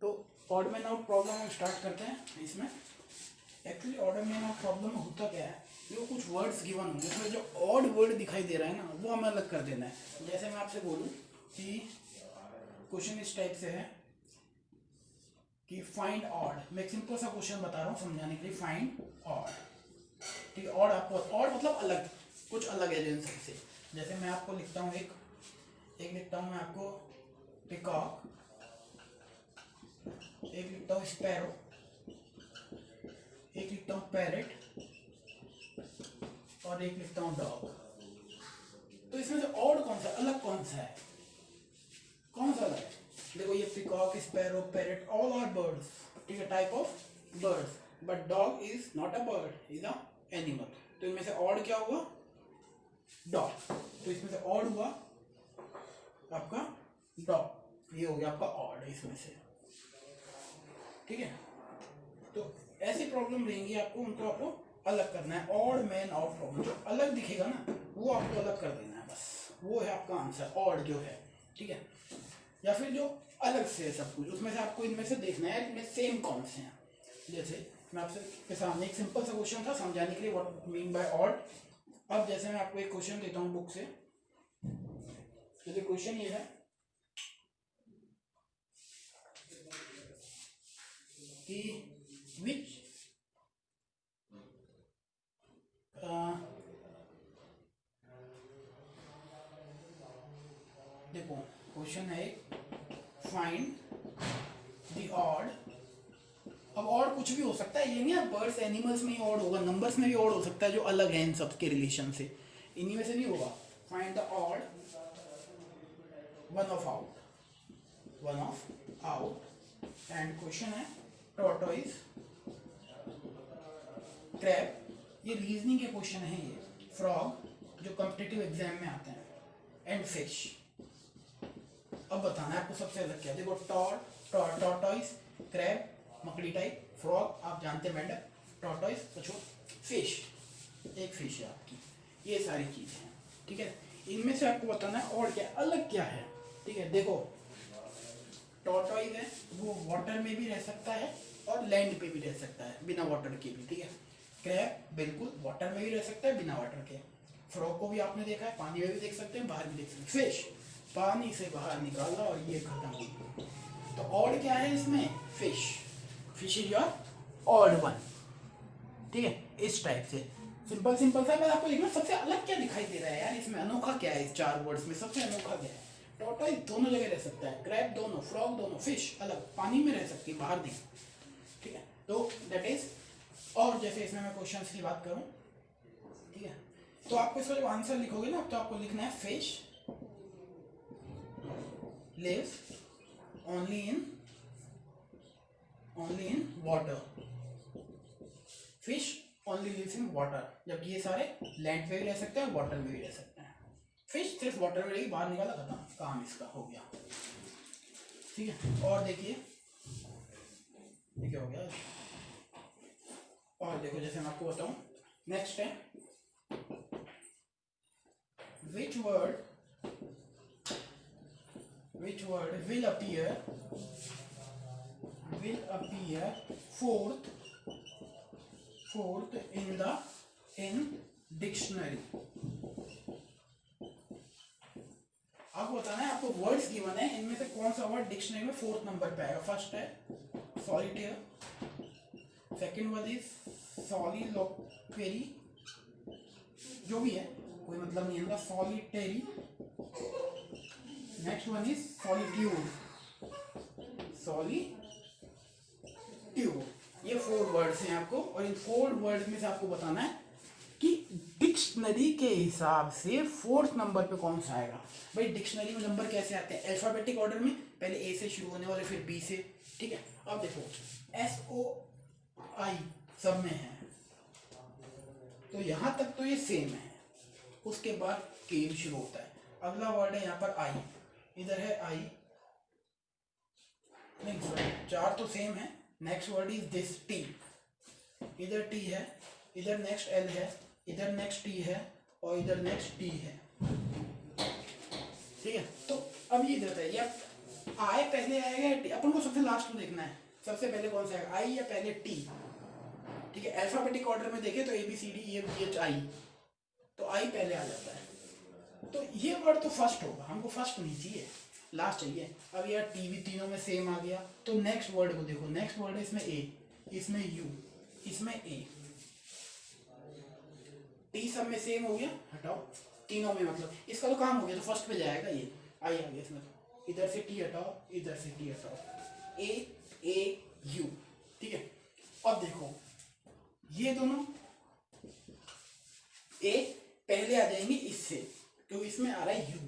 तो odd man out problem हम start करते हैं। इसमें actually odd man out problem में होता क्या है, जो कुछ वर्ड्स गिवन होंगे उसमें जो ऑड वर्ड दिखाई दे रहा है ना, वो हमें अलग कर देना है। जैसे मैं आपसे बोलूँ कि क्वेश्चन इस टाइप से है कि फाइंड ऑड। मैं एक सिंपल सा क्वेश्चन बता रहा हूँ समझाने के लिए। फाइंड ऑड, ठीक है। ऑड आपको, ऑड मतलब अलग, कुछ अलग है जिनसे से। जैसे मैं आपको लिखता हूँ एक लिखता हूँ मैं आपको पिकॉक, एक लिखता हूँ स्पैरो, एक लिखता हूँ पैरेट और एक लिखता हूँ डॉग। तो इसमें से ऑड कौन सा, अलग कौन सा है, कौन सा अलग है? देखो ये peacock, sparrow, parrot all are birds, ठीक है, type of birds, but dog is not a bird, is a animal. तो इनमें से ऑड क्या हुआ? डॉग। तो इसमें से ऑड हुआ आपका डॉग, ये हो गया आपका ऑड इसमें से, ठीक है। तो ऐसी प्रॉब्लम रहेंगी आपको, उनको आपको अलग करना है। ऑड मैन आउट प्रॉब्लम, जो अलग दिखेगा ना वो आपको अलग कर देना है, बस वो है आपका आंसर, ऑड जो है, ठीक है। या फिर जो अलग से है सब कुछ, उसमें से आपको इनमें से देखना है इनमें सेम कौन से हैं। जैसे मैं आपसे के सामने एक सिंपल सा क्वेश्चन था समझाने के लिए, व्हाट मीन बाय ऑड। अब जैसे मैं आपको एक क्वेश्चन देता हूँ बुक से, जैसे क्वेश्चन ये है कि विच देखो क्वेश्चन है फाइंड द ऑड। अब ऑड कुछ भी हो सकता है, ये नहीं है बर्ड्स एनिमल्स में ही ऑड होगा, नंबर्स में भी ऑड हो सकता है जो अलग है इन सब के रिलेशन से, इन्हीं में से नहीं होगा। Find the odd one of out and question है टॉर्टोइज, क्रैब, ये रीजनिंग के क्वेश्चन है, ये फ्रॉग जो कॉम्पिटिटिव एग्जाम में आते हैं, एंड फिश। अब बताना है आपको सबसे अलग क्या। देखो टॉर्टोइज, क्रैब, मकड़ी टाइप, फ्रॉग आप जानते हैं मेंढक, टॉर्टोइज कछुआ, फिश एक फिश है आपकी, ये सारी चीजें हैं, ठीक है। इनमें से आपको बताना है और क्या अलग क्या है, ठीक है। देखो टॉर्टोइज है वो वाटर में भी रह सकता है और लैंड पे भी रह सकता है बिना वाटर के भी, ठीक है। क्रैब बिल्कुल वाटर में भी रह सकता है बिना वाटर के। फ्रॉग को भी आपने देखा है पानी में भी देख सकते हैं, बाहर भी देख सकते हैं। फिश पानी से बाहर निकाला और ये खत्म हुई। तो ऑड क्या है इसमें? Fish, fish is your odd one, ठीक है। इस टाइप से सिंपल सा मैं आपको देखना सबसे अलग क्या दिखाई दे रहा है यार, इसमें अनोखा क्या है, इस चार वर्ड्स में सबसे अनोखा क्या है? टॉर्टोइज दोनों जगह रह सकता है, क्रैब दोनों, फ्रॉग दोनों, फिश अलग पानी में रह सकती है बाहर नहीं, ठीक है। तो दैट इज। और जैसे इसमें मैं क्वेश्चन की बात करूं, ठीक है, तो आपको इसका जब आंसर लिखोगे ना तो आपको लिखना है fish lives only in water, fish only lives in water, जबकि ये सारे लैंड पे भी रह सकते हैं वाटर में भी रह सकते हैं। फिश सिर्फ वाटर में रहेगी, बाहर निकाला खत्म, काम इसका हो गया, ठीक है। और देखिए ये क्या हो गया। और देखो जैसे मैं आपको बताऊं, नेक्स्ट है which word will appear fourth in dictionary। आपको बताना है, आपको वर्ड्स गिवन है, इनमें से कौन सा वर्ड डिक्शनरी में फोर्थ नंबर पे आएगा। फर्स्ट है सॉलिटेयर, सेकंड वर्ड इज सॉलिलोक्वेरी, जो भी है कोई मतलब नहीं है, सॉलिटेरी। नेक्स्ट वन इज सॉलिट्यूड, ये 4 वर्ड्स हैं आपको, और इन 4 वर्ड्स में से आपको बताना है कि डिक्शनरी के हिसाब से फोर्थ नंबर पे कौन सा आएगा। भाई डिक्शनरी में नंबर कैसे आते हैं? अल्फाबेटिक ऑर्डर में, पहले ए से शुरू होने वाले, फिर बी से, ठीक है। अब देखो SOI सब में है, तो यहां तक तो ये सेम है, उसके बाद के शुरू होता है। अगला वर्ड है यहाँ पर आई, इधर है आई, नहीं सॉरी 4 तो सेम है। Next word is this T, इधर टी है, इधर नेक्स्ट एल है, इधर नेक्स्ट टी है और इधर नेक्स्ट टी है, ठीक है। तो अब ये इधर है, ये आए पहले आएगा, अपन को सबसे लास्ट में देखना है सबसे पहले कौन सा है, आई या पहले टी। ठीक है, अल्फाबेटिक ऑर्डर में देखें तो ABCDEFGHI, तो आई पहले आ जाता है। तो ये वर्ड तो फर्स्ट होगा, हमको फर्स्ट नहीं चाहिए, लास्ट चाहिए। अब यार टी भी तीनों में सेम आ गया, तो नेक्स्ट वर्ड को देखो, नेक्स्ट वर्ड है इसमें ए, इसमें यू, इसमें ए, टी सब में सेम हो गया, हटाओ तीनों में, मतलब इसका तो काम हो गया, तो फर्स्ट पे जाएगा ये, आई आ गया इसमें, तो इधर से टी हटाओ, इधर से टी हटाओ, ए यू। ठीक है, अब देखो ये दोनों ए पहले आ जाएंगे इससे, क्योंकि इसमें आ रहा है यू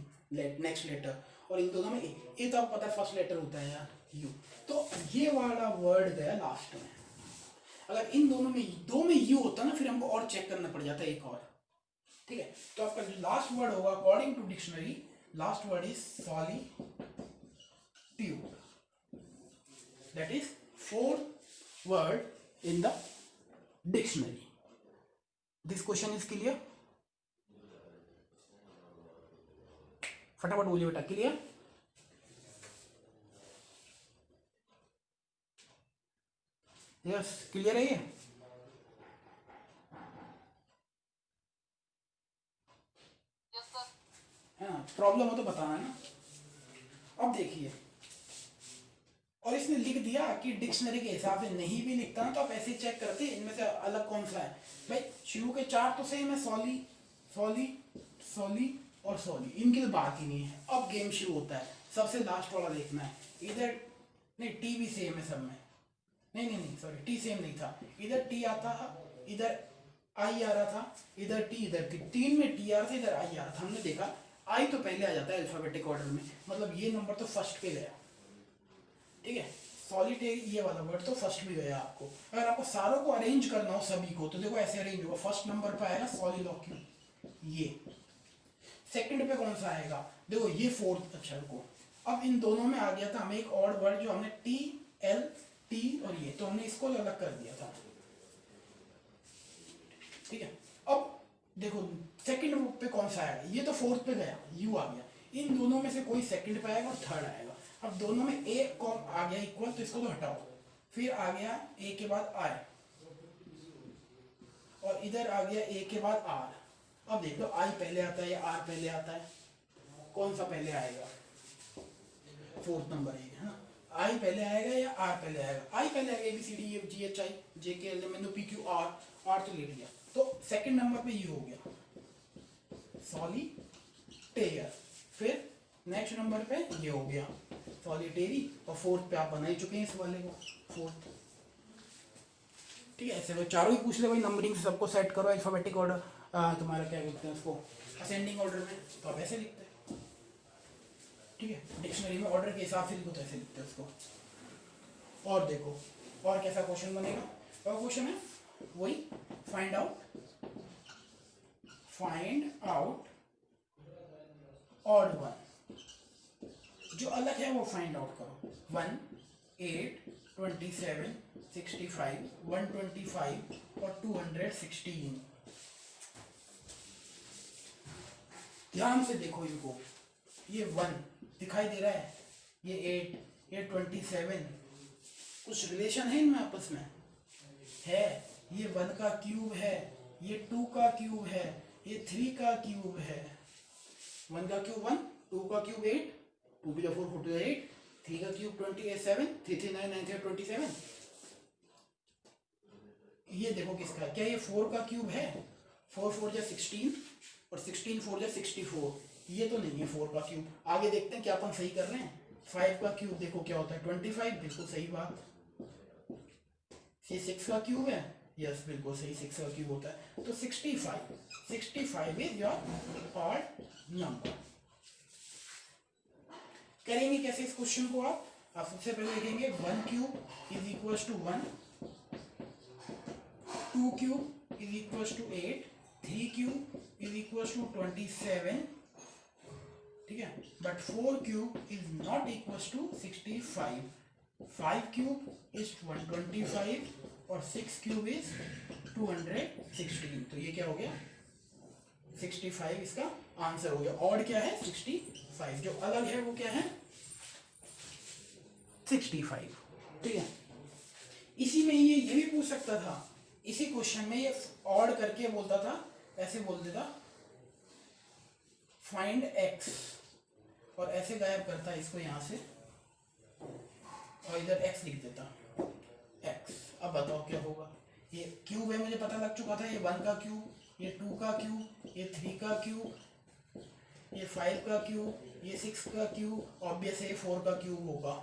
नेक्स्ट लेटर, और इन दोनों में ए तो आपको पता है फर्स्ट लेटर होता है यार यू, तो ये वाला वर्ड गया लास्ट में। अगर इन दोनों में दो में यू होता ना, फिर हमको और चेक करना पड़ जाता है एक और। ठीक है, तो आपका जो लास्ट वर्ड होगा according to dictionary, last word is solitude, that is fourth word in the dictionary. This question is clear? फटाफट बोलिए बेटा, क्लियर? यस, क्लियर है ये? हाँ, प्रॉब्लम हो तो बताना ना। अब देखिए, और इसने लिख दिया कि डिक्शनरी के हिसाब से नहीं भी लिखता ना तो आप ऐसे चेक करते इनमें से अलग कौन सा है। भाई शुरू के चार तो सेम है, सॉली सॉली सॉली और सॉली, इनकी तो बात ही नहीं है। अब गेम शुरू होता है, सबसे लास्ट वाला देखना है, इधर नहीं टी भी सेम है सब में, नहीं सॉरी टी सेम नहीं था, इधर टी आता था, इधर आई आ रहा था, इधर टी, इधर टी, तीन में टी आ रहा था, इधर आई आ रहा था। हमने देखा आई तो पहले आ जाता है अल्फाबेटिक ऑर्डर में, मतलब ये नंबर तो फर्स्ट पे गया। ठीक है, सॉलिटेरी ये वाला वर्ड तो फर्स्ट भी गया आपको। अगर आपको सारों को अरेंज करना हो सभी को, तो देखो ऐसे अरेंज होगा, फर्स्ट नंबर पे आएगा सॉलिलोक्यू, ये सेकंड पे कौन सा आएगा, देखो ये फोर्थ। अच्छा रुको, अब इन दोनों में आ गया था हमें एक और वर्ड जो हमने टी एल टी और ये, तो हमने इसको अलग कर दिया था। ठीक है, अब देखो सेकंड पे कौन सा आएगा, ये तो फोर्थ पे गया, यू आ गया, इन दोनों में से कोई सेकंड पे आएगा और थर्ड आएगा। अब दोनों में ए कौन आ गया इक्वल, तो इसको तो हटाओ, फिर आ गया ए के बाद आई, और इधर आ गया ए के बाद आर। अब देख लो आई पहले आता है या आर पहले आता है, कौन सा पहले आएगा, फोर्थ नंबर है ना, आई पहले आएगा या आर पहले आएगा, आई पहले आएगा, ABCDEFGHI JKL MNO PQ R तो ले लिया, तो सेकंड नंबर पे ये हो गया सॉलिटेयर, फिर नेक्स्ट नंबर पे ये हो गया सॉलिटेरी, और फोर्थ पे आप बना ही चुके हैं इस वाले को, फोर्थ। ठीक है, ऐसे वो चारों ही पूछ ले भाई, नंबरिंग सबको सेट करो अल्फाबेटिक ऑर्डर, तुम्हारा क्या बोलते हैं उसको, असेंडिंग ऑर्डर में, तो आप ऐसे लिखते हैं। ठीक है, डिक्शनरी में ऑर्डर के हिसाब से लिखो तो ऐसे लिखते हैं उसको। और देखो और कैसा क्वेश्चन बनेगा, और क्वेश्चन है वही फाइंड आउट ऑड वन, जो अलग है वो फाइंड आउट करो। 1 8 27 65 125 और 216। ध्यान से देखो इनको, ये 1 दिखाई दे रहा है, ये 8, ये 27, कुछ रिलेशन है इनमें आपस में है, ये 1 का क्यूब है, ये 2 का क्यूब है, ये 3 का क्यूब है, 1 का क्यूब 1, 2 का क्यूब 8, 2 4 4 8, 3 का क्यूब 27, 3 3 9 9 3 27। ये देखो किसका, क्या ये 4 का क्यूब है, 4 4 जा 16 और 16 4 जा 64, ये तो नहीं है 4 का क्यूब। आगे देखते हैं क्या अपन सही कर रहे हैं। 5 का क्यूब देखो क्या होता है 25, बिल्कुल सही बात। ये 6 का क्यूब है, यस बिल्कुल सही, 6 का क्यूब होता है, तो 65 इज योर ऑड नंबर। करेंगे कैसे इस क्वेश्चन को आप सबसे पहले लिखेंगे 1 cube is equal to 1, 2 cube is equal to 8, 3 cube is equal to 27, ठीक है, but 4 cube is not equal to 65, 5 cube is 125 और 6 क्यूब इज 216। तो ये क्या हो गया 65, इसका आंसर हो गया। ऑड क्या है 65, जो अलग है वो क्या है 65। ठीक है। इसी में ये भी पूछ सकता था, इसी क्वेश्चन में ये ऑड करके बोलता था, ऐसे बोल देता फाइंड एक्स, और ऐसे गायब करता इसको यहाँ से और इधर एक्स लिख देता एक्स। अब बताओ क्या होगा। ये क्यूब है, मुझे पता लग चुका था, ये 1 का क्यूब, ये 2 का क्यूब, ये 3 का क्यूब, ये 5 का क्यूब, ये 6 का क्यूब, ऑब्वियस है 4 का क्यूब होगा,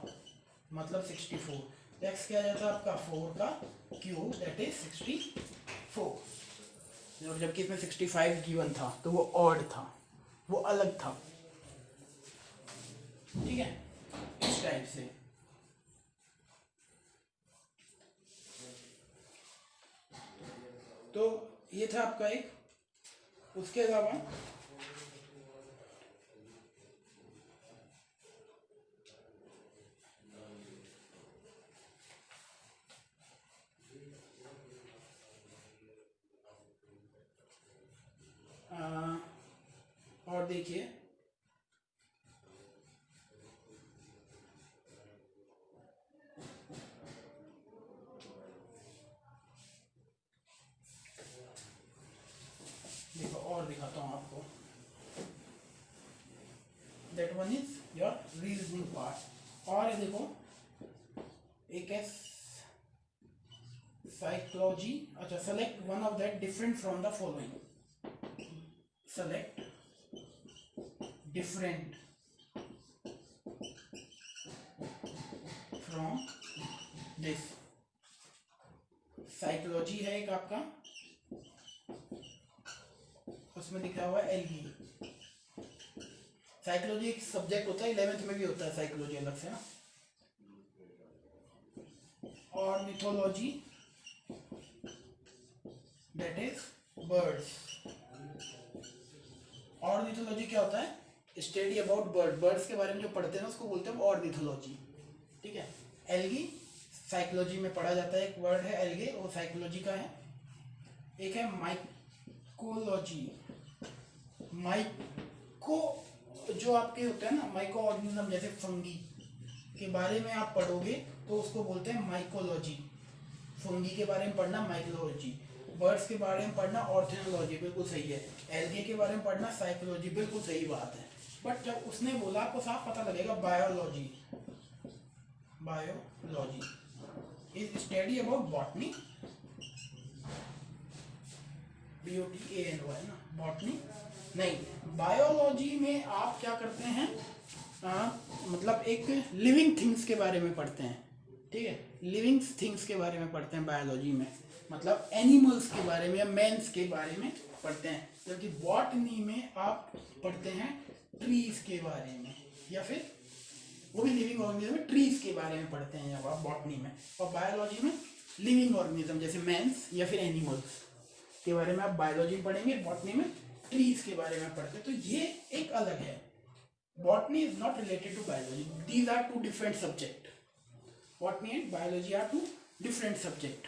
मतलब 64। एक्स क्या जाता है आपका 4 का क्यूब, दैट इज 64। जबकि इसमें 65 गिवन था तो वो ऑड था, वो अलग था, ठीक है, इस टाइप से। तो ये था आपका एक। उसके अलावा और देखिए देखो और दिखाता हूँ आपको। That one is your reasoning part. और ये देखो एक है साइकोलॉजी। अच्छा, select one of that different from the following. Select different from this. Psychology है एक आपका, उसमें लिखा हुआ है एलगी। साइकोलॉजी एक सब्जेक्ट होता है, 11th में भी होता है साइकोलॉजी अलग से ना। और मिथोलॉजी दैट इज बर्ड्स। और मिथोलॉजी क्या होता है? स्टडी अबाउट बर्ड, बर्ड्स के बारे में जो पढ़ते हैं ना उसको बोलते हैं और मिथोलॉजी, ठीक है। एल्गी साइकोलॉजी में पढ़ा जाता है, एक वर्ड है एल्गे, वो साइकोलॉजी का है। एक है माइकोलॉजी। माइको जो आपके होते हैं ना, माइक्रो ऑर्गेनिज्म जैसे फंगी के बारे में आप पढ़ोगे तो उसको बोलते हैं माइकोलॉजी। फंगी के बारे में पढ़ना माइकोलॉजी, बर्ड्स के बारे में पढ़ना ऑर्थोलॉजी, बिल्कुल सही है। एल्गे के बारे में पढ़ना साइकोलॉजी, बिल्कुल सही बात है। बट जब उसने बोला आपको साफ पता लगेगा biology. Biology is study about botany, BOTANY ना, बॉटनी नहीं। बायोलॉजी में आप क्या करते हैं, मतलब एक लिविंग थिंग्स के बारे में पढ़ते हैं, ठीक है। लिविंग थिंग्स के बारे में पढ़ते हैं बायोलॉजी में, मतलब एनिमल्स के बारे में या मैंस के बारे में पढ़ते हैं। जबकि बॉटनी में आप पढ़ते हैं ट्रीज के बारे में, या फिर वो भी लिविंग ऑर्गेनिज्म में ट्रीज के बारे में पढ़ते हैं जब आप बॉटनी में। और बायोलॉजी में लिविंग ऑर्गेनिज्म जैसे मैंस या फिर एनिमल्स के बारे में आप बायोलॉजी में पढ़ेंगे, बॉटनी में ट्रीज के बारे में पढ़ते हैं। तो ये एक अलग है। Botany is not related to biology, these are two different subject. Botany and biology are two different subject,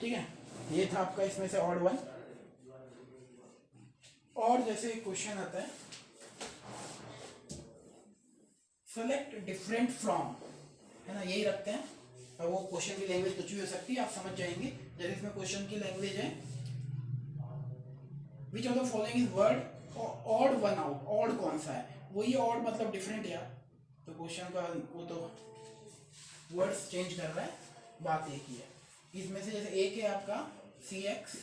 ठीक है। ये था आपका इसमें से ऑड वन। और जैसे क्वेश्चन आता है सेलेक्ट डिफरेंट फ्रॉम, है ना, यही रखते हैं। और वो क्वेश्चन की लैंग्वेज कुछ भी हो सकती है, आप समझ जाएंगे। जैसे इसमें क्वेश्चन की लैंग्वेज है which of the following is word odd one out. Odd कौन सा है? वही ऑड मतलब डिफरेंट यार। तो क्वेश्चन का वो तो वर्ड्स चेंज कर रहा है, बात एक ही है। इसमें से जैसे एक है आपका CX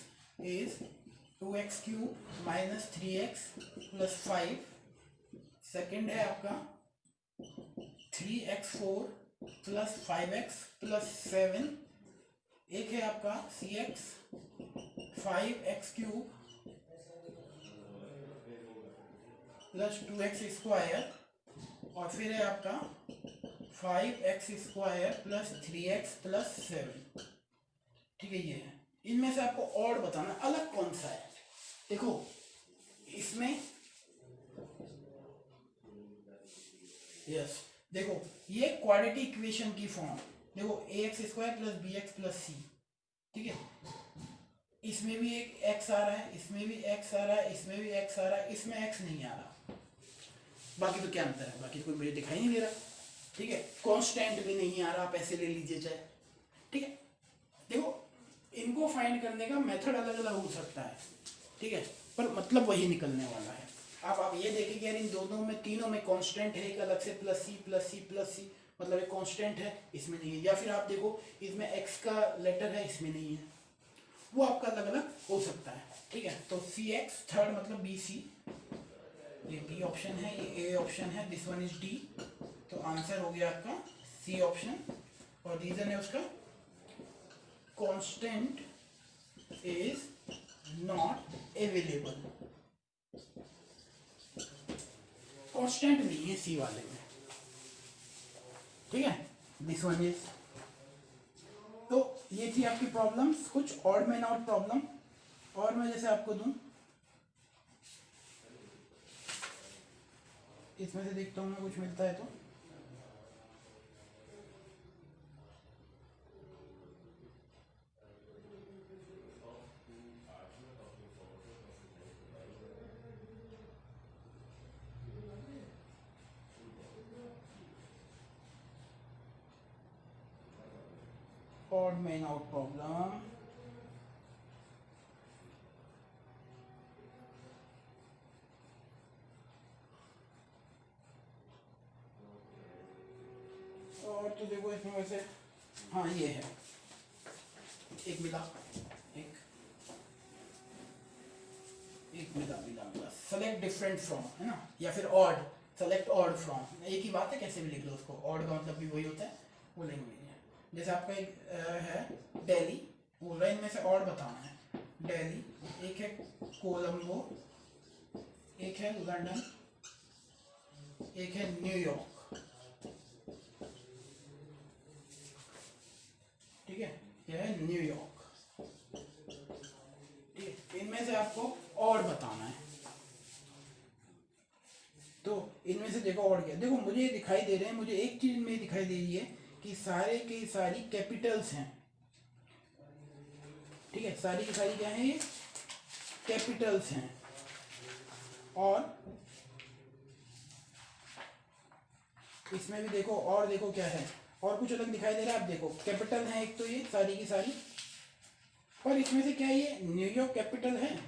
is 2x cube minus 3x plus 5। Second है आपका 3x4 प्लस 5x प्लस 7। एक है आपका CX 5x cube plus 2x square. और फिर है आपका 5x square plus 3x plus 7, ठीक है। ये है। इनमें से आपको और बताना अलग कौन सा है। देखो इसमें यस, देखो ये क्वाड्रेटिक इक्वेशन की फॉर्म, देखो ax square plus bx plus c, ठीक है। इसमें भी एक x आ रहा है, इसमें भी x आ रहा है, इसमें भी x आ रहा है, इसमें x नहीं आ रहा। बाकी तो क्या अंतर है? बाकी तो कोई मुझे दिखाई नहीं दे रहा। ठीक है, कांस्टेंट भी नहीं आ रहा, आप ऐसे ले लीजिए चाहे, ठीक है। देखो इनको फाइंड करने का मेथड अलग अलग हो सकता है, ठीक है, पर मतलब वही निकलने वाला है। आप ये देखिए कि यार इन दोनों में, तीनों में कांस्टेंट है एक अलग से, plus C plus C plus C, मतलब एक कांस्टेंट है, इसमें नहीं है। या फिर आप देखो इसमें एक्स का लेटर है, इसमें नहीं है, वो आपका अलग अलग हो सकता है, ठीक है। तो सी एक्स थर्ड मतलब बी सी, ये बी ऑप्शन है, ये ए ऑप्शन है, दिस वन इज डी। तो आंसर हो गया आपका सी ऑप्शन, और रीजन है उसका constant is not available, constant नहीं है सी वाले में, ठीक है। दिस वन इज, तो ये थी आपकी प्रॉब्लम्स, कुछ ऑड मैन आउट प्रॉब्लम। और मैं जैसे आपको दूं, इसमें से देखता हूँ मैं कुछ मिलता है तो। ऑड मैन आउट प्रॉब्लम, और तो देखो इसमें वैसे, हाँ ये है, एक मिला, एक मिला मिला मिला, सेलेक्ट डिफरेंट फ्रॉम, है ना, या फिर ऑड, सेलेक्ट ऑड फ्रॉम, एक ही बात है, कैसे भी लिख लो उसको, ऑड का मतलब भी वही होता है, वो लैंग्वेज है। जैसे आपका एक है दिल्ली, बोल रहा है इनमें से ऑड बताना है, दिल्ली, एक है कोलंबो, एक है लंदन, एक है न्यूयॉर्क, ठीक है, यह है न्यूयॉर्क, ठीक है। इनमें से आपको और बताना है, तो इनमें से देखो और क्या, देखो मुझे दिखाई दे रहे हैं, मुझे एक चीज में दिखाई दे रही है कि सारे की सारी कैपिटल्स हैं, ठीक है, सारी की सारी क्या है, ये कैपिटल्स हैं। और इसमें भी देखो, और देखो क्या है, और कुछ अलग दिखाई दे रहा है, आप देखो कैपिटल है एक तो ये सारी की सारी, और इसमें से क्या ये न्यूयॉर्क कैपिटल है,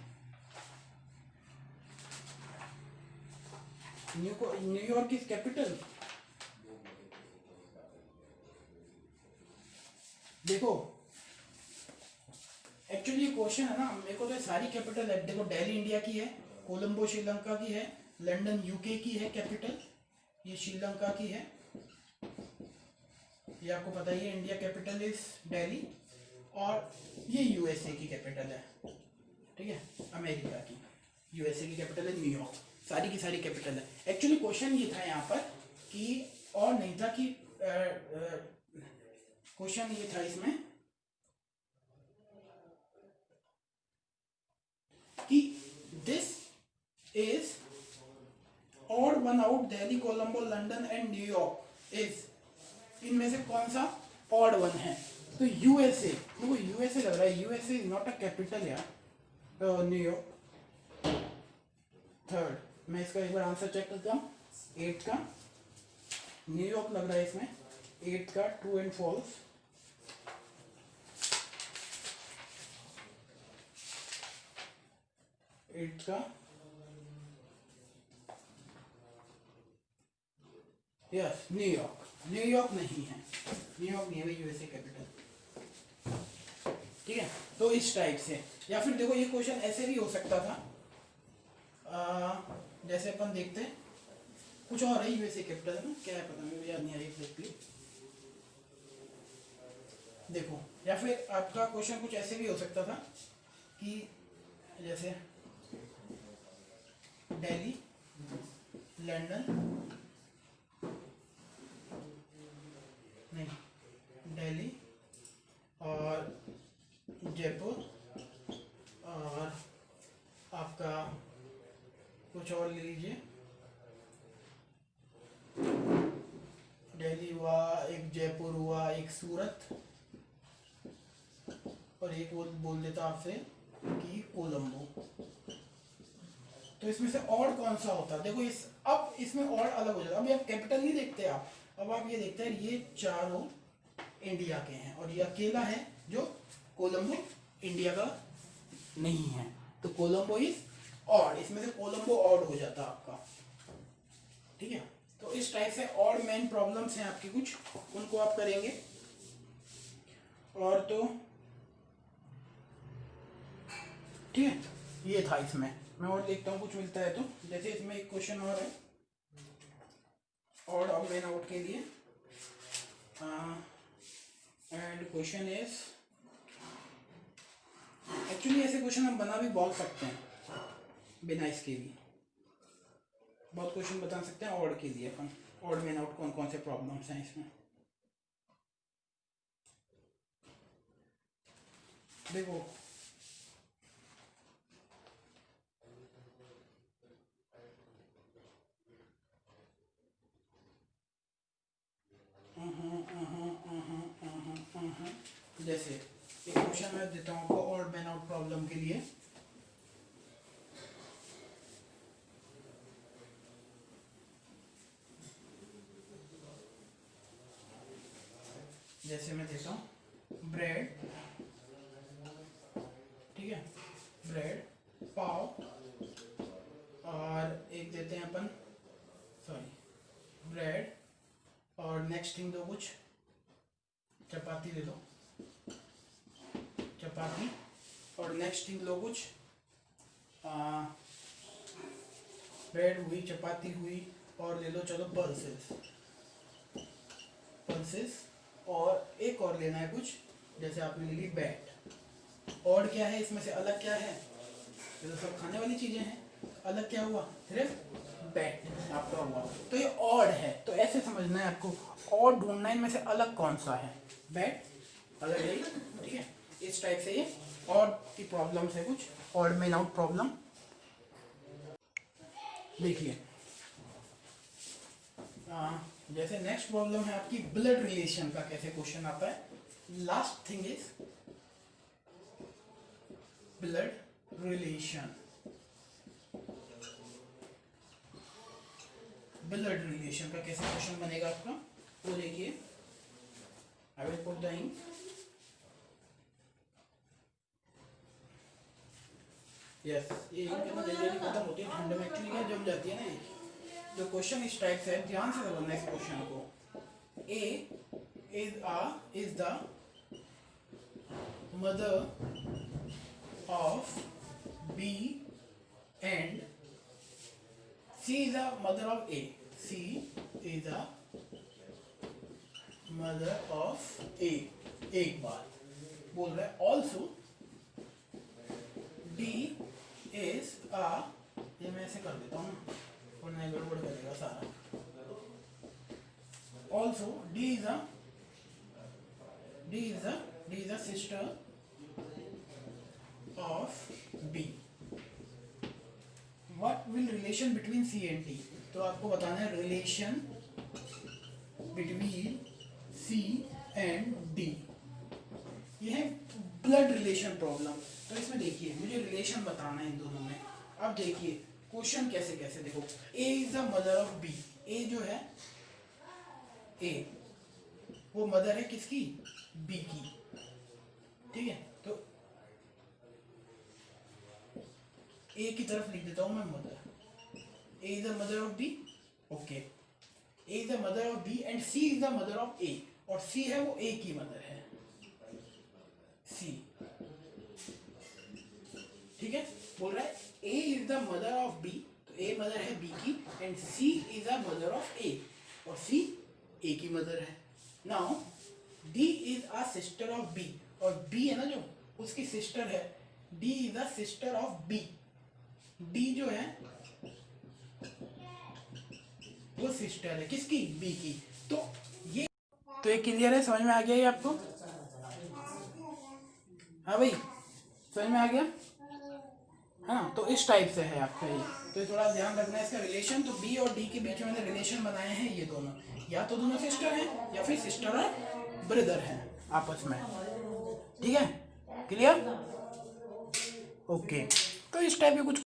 न्यूयॉर्क इज कैपिटल। देखो एक्चुअली ये क्वेश्चन है ना, मेरे को तो सारी कैपिटल है, देखो दिल्ली इंडिया की है, कोलंबो श्रीलंका की है, लंदन यूके की है कैपिटल, ये श्रीलंका की है, ये आपको पता ही है, इंडिया कैपिटल इज दिल्ली, और ये यूएसए की कैपिटल है, ठीक है, अमेरिका की, यूएसए की कैपिटल है न्यूयॉर्क, सारी की सारी कैपिटल है। एक्चुअली क्वेश्चन ये था यहाँ पर कि, और नहीं था कि, क्वेश्चन ये था इसमें कि this is odd one out, Delhi, Colombo, London and New York is, इनमें से कौन सा ऑड वन है, तो यूएसए, देखो यूएसए लग रहा है, USA is not a capital यार, न्यूयॉर्क थर्ड, मैं इसका एक बार आंसर चेक करता हूँ, 8 का न्यूयॉर्क लग रहा है इसमें, 8 का ट्रू एंड फॉल्स, एट का यस न्यूयॉर्क, न्यूयॉर्क नहीं है, न्यूयॉर्क नहीं है भाई, यूएसए कैपिटल, ठीक है। तो इस टाइप से, या फिर देखो ये क्वेश्चन ऐसे भी हो सकता था, जैसे अपन देखते हैं कुछ और है, यूएसए कैपिटल है ना, क्या है पता मुझे याद नहीं आ रही एग्जैक्टली, देखो, या फिर आपका क्वेश्चन कुछ ऐसे भी हो सकता था कि जैसे दिल्ली, लंदन, नहीं, दिल्ली और जयपुर, और आपका कुछ और ले लीजिए, दिल्ली हुआ, एक जयपुर हुआ, एक सूरत, और एक वो बोल देता आपसे कि कोलंबो। तो इसमें से और कौन सा होता, देखो इस, अब इसमें और अलग हो जाता, अभी आप कैपिटल नहीं देखते आप, अब आप ये देखते हैं ये चारों इंडिया के हैं और ये अकेला है जो कोलंबो इंडिया का नहीं है, तो कोलंबो इज ऑड, इसमें से कोलंबो ऑड हो जाता आपका। ठीक है, तो इस टाइप से ऑड मेन प्रॉब्लम्स हैं आपकी कुछ, उनको आप करेंगे। और तो ठीक है, ये था इसमें। मैं और देखता हूँ कुछ मिलता है तो, जैसे इसमें एक क्वेश्चन और है ऑड और मेन आउट के लिए, एंड क्वेश्चन इज, एक्चुअली ऐसे क्वेश्चन हम बना भी बहुत सकते हैं बिना इसके भी, बहुत क्वेश्चन बता सकते हैं ऑड के लिए अपन, ऑड मेन आउट कौन कौन से प्रॉब्लम्स हैं इसमें। देखो जैसे एक क्वेश्चन मैं देता हूँ आपको ऑड मेन आउट प्रॉब्लम के लिए। जैसे मैं देता हूँ ब्रेड, ठीक है, ब्रेड, पाव, और एक देते हैं अपन, सॉरी ब्रेड, और नेक्स्ट थिंग दो कुछ चपाती दे दो, चपाती, और नेक्स्ट थिंग लो कुछ ब्रेड हुई, चपाती हुई, और ले लो चलो पल्सेस, पल्सेस, और एक और लेना है कुछ, जैसे आपने ले ली बैट। और क्या है इसमें से अलग, क्या है, ये तो सब खाने वाली चीजें हैं, अलग क्या हुआ, सिर्फ बैट आपका हुआ, तो ये ऑड है। तो ऐसे समझना है आपको, ऑड ढूंढना है इनमें से अलग कौन सा है, बैट अलग है, ठीक है। इस टाइप से ये ऑड की प्रॉब्लम है कुछ, ऑड मेन आउट प्रॉब्लम। देखिए जैसे नेक्स्ट प्रॉब्लम है आपकी ब्लड रिलेशन का, कैसे क्वेश्चन आता है। Last thing is blood relation, blood relation का कैसे क्वेश्चन बनेगा आपका, वो देखिए। I will put the ink, yes, ये इंक है ना जल्दी खत्म होती है ठंड में, एक्चुअली क्या जम जाती है ना ये। जो क्वेश्चन इस टाइप से है, ध्यान से समझना इस क्वेश्चन को। A is the mother of B and C is the mother of A, C is the mother of A. एक बात बोल रहा है, ऑल्सो डी इज अ, ये मैं ऐसे कर देता हूँ ना, वरना गड़बड़ करेगा सारा। Also D is a sister of B. What will relation between C and D, तो आपको बताना है relation between C and D. ये है ब्लड रिलेशन प्रॉब्लम। तो इसमें देखिए मुझे रिलेशन बताना है इन दोनों में। अब देखिए क्वेश्चन कैसे कैसे, देखो A is the mother of B, A जो है, ए वो मदर है किसकी, बी की, ठीक है। तो ए की तरफ लिख देता हूं मैं mother, A is the mother of B, okay, A is the mother of B and C is the mother of A, और सी है वो ए की मदर है, सी, ठीक है। बोल रहा है A is the mother of B, तो ए मदर है बी की, and C is the mother of A, और सी ए की मदर है। Now D is a sister of B, और बी है ना जो उसकी सिस्टर है, D is the sister of B, D जो है वो सिस्टर है किसकी, बी की। तो ये क्लियर है, समझ में आ गया ये आपको, हाँ भाई समझ में आ गया, हाँ। तो इस टाइप से है आपका ये, तो ये थोड़ा ध्यान रखना है इसका रिलेशन। तो बी और डी के बीच में मैंने रिलेशन बनाए हैं, ये दोनों या तो दोनों सिस्टर हैं या फिर सिस्टर और ब्रदर हैं आपस में, ठीक है, क्लियर, ओके। तो इस टाइप के कुछ